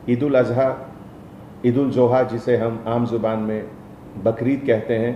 ईद उल अज़हा, ईद उल जोहा जिसे हम आम ज़ुबान में बकरीद कहते हैं,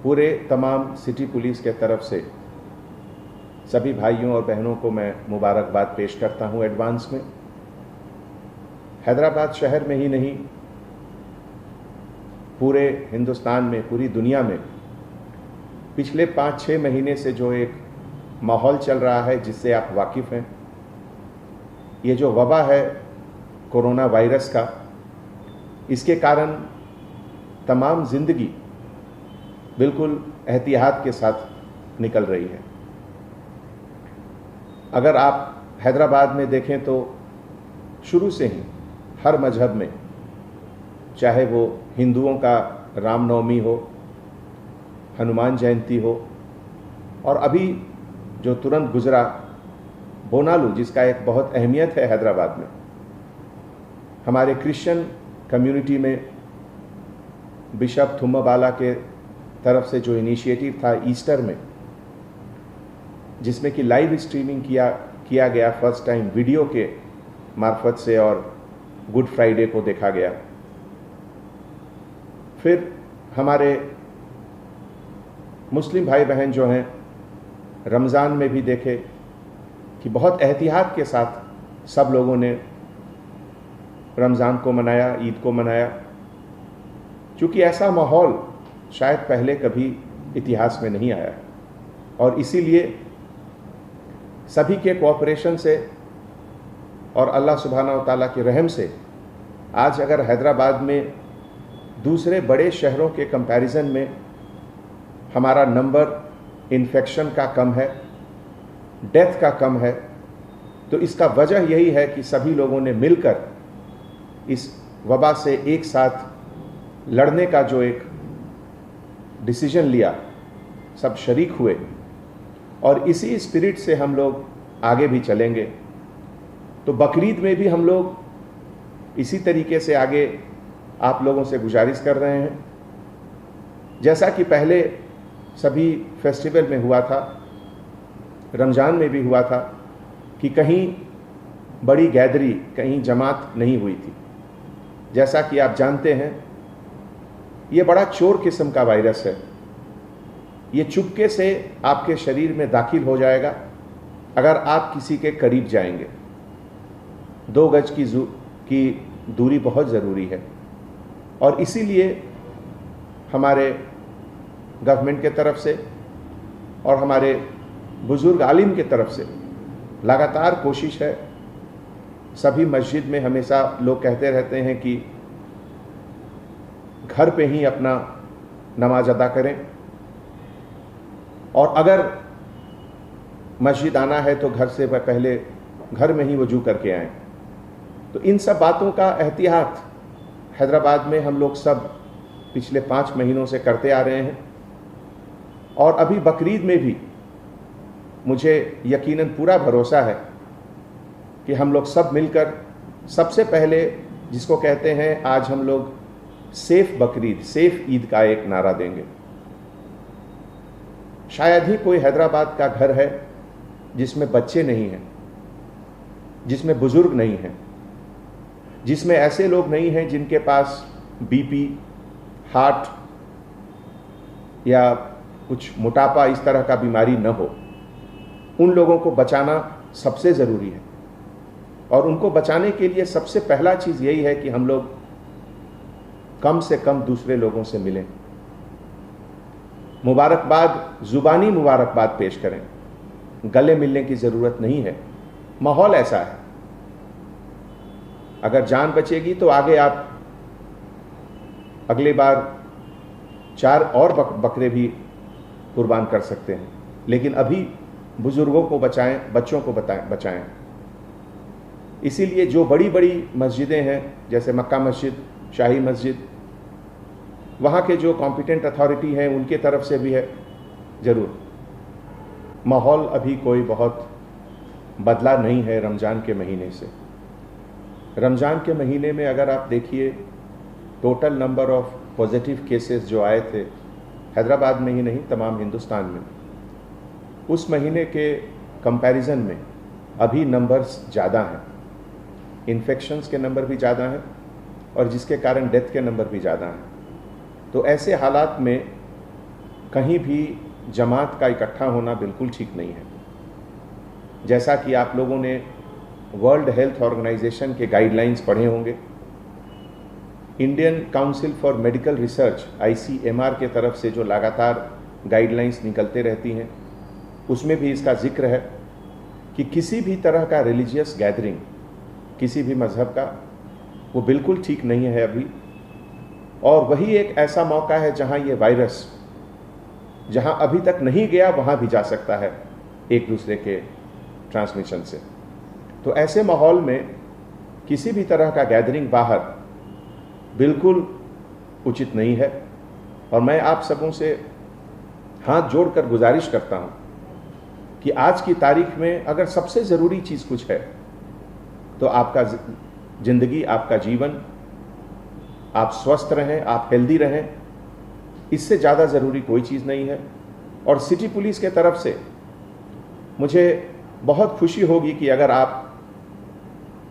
पूरे तमाम सिटी पुलिस के तरफ से सभी भाइयों और बहनों को मैं मुबारकबाद पेश करता हूं एडवांस में। हैदराबाद शहर में ही नहीं, पूरे हिंदुस्तान में, पूरी दुनिया में पिछले 5-6 महीने से जो एक माहौल चल रहा है जिससे आप वाकिफ़ हैं, ये जो वबा है कोरोना वायरस का, इसके कारण तमाम ज़िंदगी बिल्कुल एहतियात के साथ निकल रही है। अगर आप हैदराबाद में देखें तो शुरू से ही हर मजहब में, चाहे वो हिंदुओं का रामनवमी हो, हनुमान जयंती हो, और अभी जो तुरंत गुजरा बोनालू, जिसका एक बहुत अहमियत है हैदराबाद में, हमारे क्रिश्चियन कम्युनिटी में बिशप थुम्माबाला के तरफ से जो इनिशिएटिव था ईस्टर में, जिसमें कि लाइव स्ट्रीमिंग किया गया फर्स्ट टाइम वीडियो के मार्फत से, और गुड फ्राइडे को देखा गया। फिर हमारे मुस्लिम भाई बहन जो हैं, रमज़ान में भी देखे कि बहुत एहतियात के साथ सब लोगों ने रमज़ान को मनाया, ईद को मनाया, क्योंकि ऐसा माहौल शायद पहले कभी इतिहास में नहीं आया। और इसीलिए सभी के कोऑपरेशन से और अल्लाह सुब्हानहू व तआला के रहम से आज अगर हैदराबाद में दूसरे बड़े शहरों के कंपैरिजन में हमारा नंबर इन्फेक्शन का कम है, डेथ का कम है, तो इसका वजह यही है कि सभी लोगों ने मिलकर इस वबा से एक साथ लड़ने का जो एक डिसीजन लिया, सब शरीक हुए, और इसी स्पिरिट से हम लोग आगे भी चलेंगे। तो बकरीद में भी हम लोग इसी तरीके से आगे आप लोगों से गुजारिश कर रहे हैं, जैसा कि पहले सभी फेस्टिवल में हुआ था, रमज़ान में भी हुआ था, कि कहीं बड़ी गैदरी, कहीं जमात नहीं हुई थी। जैसा कि आप जानते हैं, ये बड़ा चोर किस्म का वायरस है। ये चुपके से आपके शरीर में दाखिल हो जाएगा अगर आप किसी के करीब जाएंगे। 2 गज की दूरी बहुत ज़रूरी है, और इसीलिए हमारे गवर्नमेंट के तरफ से और हमारे बुज़ुर्ग आलिम के तरफ से लगातार कोशिश है। सभी मस्जिद में हमेशा लोग कहते रहते हैं कि घर पे ही अपना नमाज अदा करें, और अगर मस्जिद आना है तो घर से पहले घर में ही वजू करके आएं। तो इन सब बातों का एहतियात हैदराबाद में हम लोग सब पिछले 5 महीनों से करते आ रहे हैं, और अभी बकरीद में भी मुझे यकीनन पूरा भरोसा है कि हम लोग सब मिलकर सबसे पहले, जिसको कहते हैं आज हम लोग सेफ बकरीद, सेफ ईद का एक नारा देंगे। शायद ही कोई हैदराबाद का घर है जिसमें बच्चे नहीं हैं, जिसमें बुजुर्ग नहीं हैं, जिसमें ऐसे लोग नहीं हैं जिनके पास बीपी, हार्ट या कुछ मोटापा, इस तरह का बीमारी न हो। उन लोगों को बचाना सबसे ज़रूरी है, और उनको बचाने के लिए सबसे पहला चीज़ यही है कि हम लोग कम से कम दूसरे लोगों से मिलें, मुबारकबाद, ज़ुबानी मुबारकबाद पेश करें। गले मिलने की ज़रूरत नहीं है, माहौल ऐसा है। अगर जान बचेगी तो आगे आप अगले बार 4 और बकरे भी कुर्बान कर सकते हैं, लेकिन अभी बुजुर्गों को बचाएं, बच्चों को बचाएं। इसीलिए जो बड़ी बड़ी मस्जिदें हैं, जैसे मक्का मस्जिद, शाही मस्जिद, वहाँ के जो कॉम्पिटेंट अथॉरिटी हैं उनके तरफ से भी है ज़रूर। माहौल अभी कोई बहुत बदला नहीं है रमज़ान के महीने से। रमज़ान के महीने में अगर आप देखिए, total number of positive cases जो आए थे हैदराबाद में ही नहीं, तमाम हिंदुस्तान में, उस महीने के कंपैरिजन में अभी नंबर्स ज़्यादा हैं। इन्फेक्शंस के नंबर भी ज़्यादा हैं और जिसके कारण डेथ के नंबर भी ज़्यादा हैं। तो ऐसे हालात में कहीं भी जमात का इकट्ठा होना बिल्कुल ठीक नहीं है। जैसा कि आप लोगों ने वर्ल्ड हेल्थ ऑर्गेनाइजेशन के गाइडलाइंस पढ़े होंगे, Indian council for medical research ICMR के तरफ से जो लगातार गाइडलाइंस निकलते रहती हैं, उसमें भी इसका जिक्र है कि किसी भी तरह का रिलीजियस गैदरिंग किसी भी मज़हब का वो बिल्कुल ठीक नहीं है अभी। और वही एक ऐसा मौका है जहां ये वायरस जहां अभी तक नहीं गया वहां भी जा सकता है एक दूसरे के ट्रांसमिशन से। तो ऐसे माहौल में किसी भी तरह का गैदरिंग बाहर बिल्कुल उचित नहीं है। और मैं आप सबों से हाथ जोड़कर गुजारिश करता हूं कि आज की तारीख में अगर सबसे ज़रूरी चीज़ कुछ है तो आपका ज़िंदगी, आपका जीवन, आप स्वस्थ रहें, आप हेल्दी रहें, इससे ज़्यादा ज़रूरी कोई चीज़ नहीं है। और सिटी पुलिस के तरफ से मुझे बहुत खुशी होगी कि अगर आप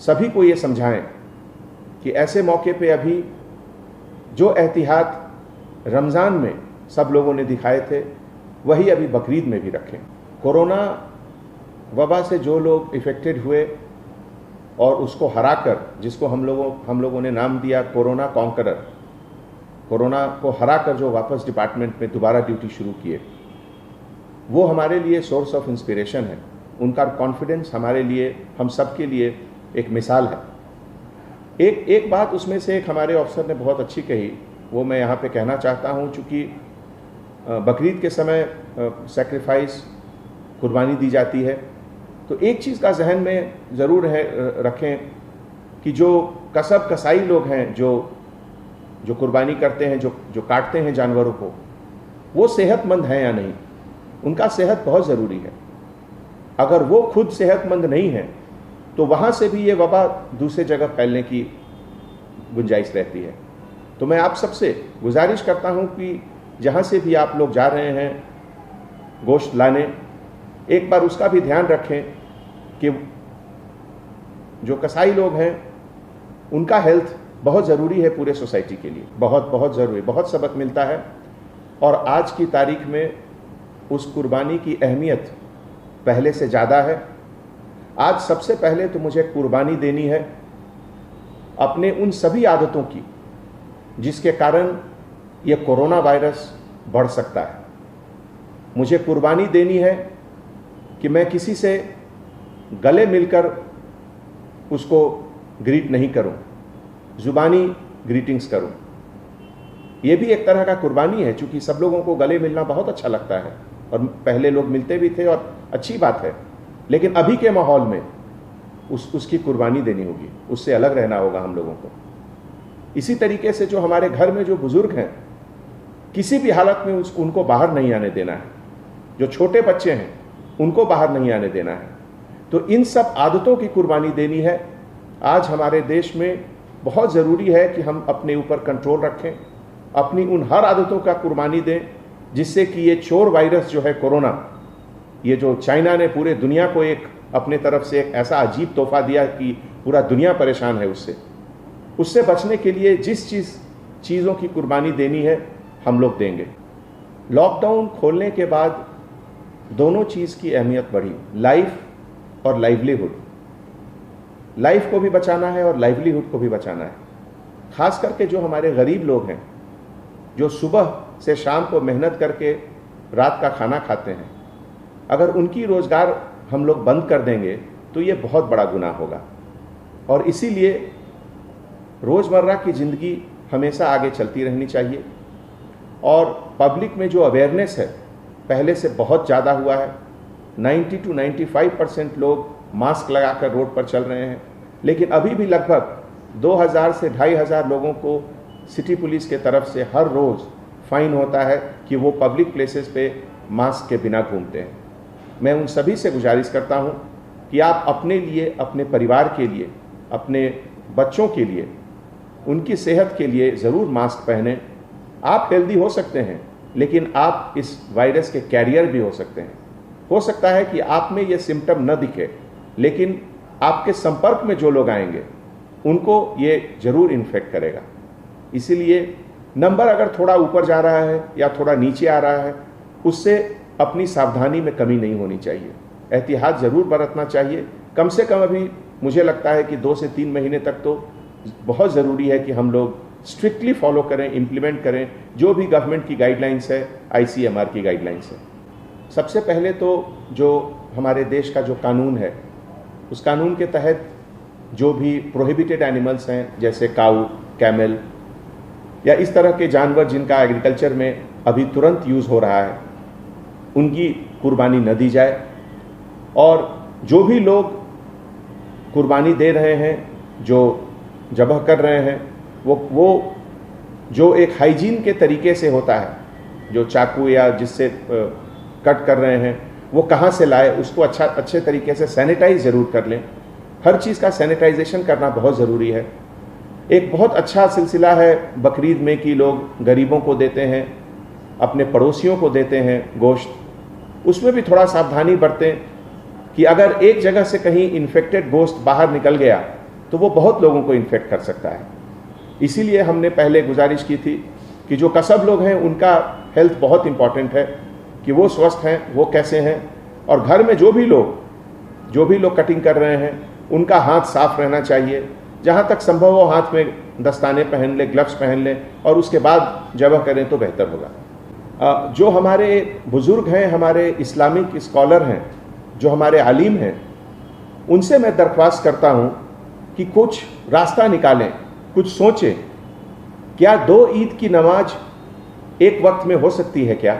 सभी को ये समझाएं कि ऐसे मौके पे अभी जो एहतियात रमज़ान में सब लोगों ने दिखाए थे वही अभी बकरीद में भी रखें। कोरोना वबा से जो लोग इफ़ेक्टेड हुए और उसको हराकर, जिसको हम लोगों ने नाम दिया कोरोना कॉन्करर, कोरोना को हराकर जो वापस डिपार्टमेंट में दोबारा ड्यूटी शुरू किए, वो हमारे लिए सोर्स ऑफ इंस्पिरेशन है। उनका कॉन्फिडेंस हमारे लिए, हम सब के लिए एक मिसाल है। एक बात उसमें से एक हमारे ऑफिसर ने बहुत अच्छी कही, वो मैं यहाँ पे कहना चाहता हूँ। चूँकि बकरीद के समय सैक्रिफाइस, कुर्बानी दी जाती है, तो एक चीज़ का जहन में ज़रूर रखें कि जो कसब कसाई लोग हैं, जो कुर्बानी करते हैं, जो काटते हैं जानवरों को, वो सेहतमंद हैं या नहीं। उनका सेहत बहुत ज़रूरी है। अगर वो खुद सेहतमंद नहीं है तो वहाँ से भी ये वबा दूसरे जगह फैलने की गुंजाइश रहती है। तो मैं आप सबसे गुजारिश करता हूँ कि जहाँ से भी आप लोग जा रहे हैं गोश्त लाने, एक बार उसका भी ध्यान रखें कि जो कसाई लोग हैं उनका हेल्थ बहुत ज़रूरी है पूरे सोसाइटी के लिए, बहुत ज़रूरी, बहुत सबक मिलता है। और आज की तारीख में उस कुर्बानी की अहमियत पहले से ज़्यादा है। आज सबसे पहले तो मुझे कुर्बानी देनी है अपने उन सभी आदतों की जिसके कारण ये कोरोना वायरस बढ़ सकता है। मुझे कुर्बानी देनी है कि मैं किसी से गले मिलकर उसको ग्रीट नहीं करूं, जुबानी ग्रीटिंग्स करूं। ये भी एक तरह का कुर्बानी है, क्योंकि सब लोगों को गले मिलना बहुत अच्छा लगता है और पहले लोग मिलते भी थे और अच्छी बात है। लेकिन अभी के माहौल में उसकी कुर्बानी देनी होगी, उससे अलग रहना होगा हम लोगों को। इसी तरीके से जो हमारे घर में जो बुजुर्ग हैं, किसी भी हालत में उनको बाहर नहीं आने देना है। जो छोटे बच्चे हैं उनको बाहर नहीं आने देना है। तो इन सब आदतों की कुर्बानी देनी है। आज हमारे देश में बहुत ज़रूरी है कि हम अपने ऊपर कंट्रोल रखें, अपनी उन हर आदतों का कुर्बानी दें जिससे कि ये चोर वायरस जो है कोरोना, ये जो चाइना ने पूरे दुनिया को एक अपने तरफ से एक ऐसा अजीब तोहफा दिया कि पूरा दुनिया परेशान है उससे बचने के लिए जिस चीज़ों की कुर्बानी देनी है हम लोग देंगे। लॉकडाउन खोलने के बाद दोनों चीज़ की अहमियत बढ़ी, लाइफ और लाइवलीहुड। लाइफ को भी बचाना है और लाइवलीहुड को भी बचाना है। खास करके जो हमारे गरीब लोग हैं, जो सुबह से शाम को मेहनत करके रात का खाना खाते हैं, अगर उनकी रोज़गार हम लोग बंद कर देंगे तो ये बहुत बड़ा गुनाह होगा। और इसीलिए रोज़मर्रा की ज़िंदगी हमेशा आगे चलती रहनी चाहिए। और पब्लिक में जो अवेयरनेस है पहले से बहुत ज़्यादा हुआ है। 90 to 95% लोग मास्क लगाकर रोड पर चल रहे हैं, लेकिन अभी भी लगभग 2000 से 2500 लोगों को सिटी पुलिस के तरफ से हर रोज़ फाइन होता है कि वो पब्लिक प्लेसेस पे मास्क के बिना घूमते हैं। मैं उन सभी से गुजारिश करता हूं कि आप अपने लिए, अपने परिवार के लिए, अपने बच्चों के लिए, उनकी सेहत के लिए ज़रूर मास्क पहनें। आप हेल्दी हो सकते हैं, लेकिन आप इस वायरस के कैरियर भी हो सकते हैं। हो सकता है कि आप में ये सिम्टम न दिखे, लेकिन आपके संपर्क में जो लोग आएंगे उनको ये जरूर इन्फेक्ट करेगा। इसीलिए नंबर अगर थोड़ा ऊपर जा रहा है या थोड़ा नीचे आ रहा है, उससे अपनी सावधानी में कमी नहीं होनी चाहिए, एहतियात ज़रूर बरतना चाहिए। कम से कम अभी मुझे लगता है कि 2 से 3 महीने तक तो बहुत ज़रूरी है कि हम लोग स्ट्रिक्टली फॉलो करें, इम्प्लीमेंट करें जो भी गवर्नमेंट की गाइडलाइंस है, ICMR की गाइडलाइंस है। सबसे पहले तो जो हमारे देश का जो कानून है, उस कानून के तहत जो भी प्रोहिबिटेड एनिमल्स हैं, जैसे काऊ, कैमल या इस तरह के जानवर जिनका एग्रीकल्चर में अभी तुरंत यूज़ हो रहा है, उनकी कुर्बानी न दी जाए। और जो भी लोग कुर्बानी दे रहे हैं, जो ज़बह कर रहे हैं, वो जो एक हाइजीन के तरीके से होता है, जो चाकू या जिससे कट कर रहे हैं, वो कहाँ से लाए, उसको अच्छे तरीके से सैनिटाइज ज़रूर कर लें। हर चीज़ का सैनिटाइजेशन करना बहुत ज़रूरी है। एक बहुत अच्छा सिलसिला है बकरीद में कि लोग गरीबों को देते हैं, अपने पड़ोसियों को देते हैं गोश्त। उसमें भी थोड़ा सावधानी बरतें कि अगर एक जगह से कहीं इन्फेक्टेड गोश्त बाहर निकल गया तो वो बहुत लोगों को इन्फेक्ट कर सकता है। इसीलिए हमने पहले गुजारिश की थी कि जो कसब लोग हैं उनका हेल्थ बहुत इम्पॉर्टेंट है, कि वो स्वस्थ हैं, वो कैसे हैं, और घर में जो भी लोग कटिंग कर रहे हैं उनका हाथ साफ रहना चाहिए। जहाँ तक संभव हो हाथ में दस्ताने पहन लें, ग्लव्स पहन लें, और उसके बाद ज़बह करें तो बेहतर होगा। जो हमारे बुज़ुर्ग हैं, हमारे इस्लामिक स्कॉलर हैं, जो हमारे आलिम हैं, उनसे मैं दरख्वास्त करता हूँ कि कुछ रास्ता निकालें, कुछ सोचें। क्या 2 ईद की नमाज एक वक्त में हो सकती है क्या?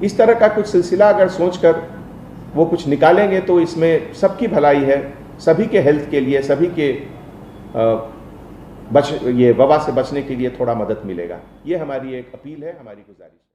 इस तरह का कुछ सिलसिला अगर सोचकर वो कुछ निकालेंगे तो इसमें सबकी भलाई है, सभी के हेल्थ के लिए, सभी के ये वबा से बचने के लिए थोड़ा मदद मिलेगा। ये हमारी एक अपील है, हमारी गुजारिश है।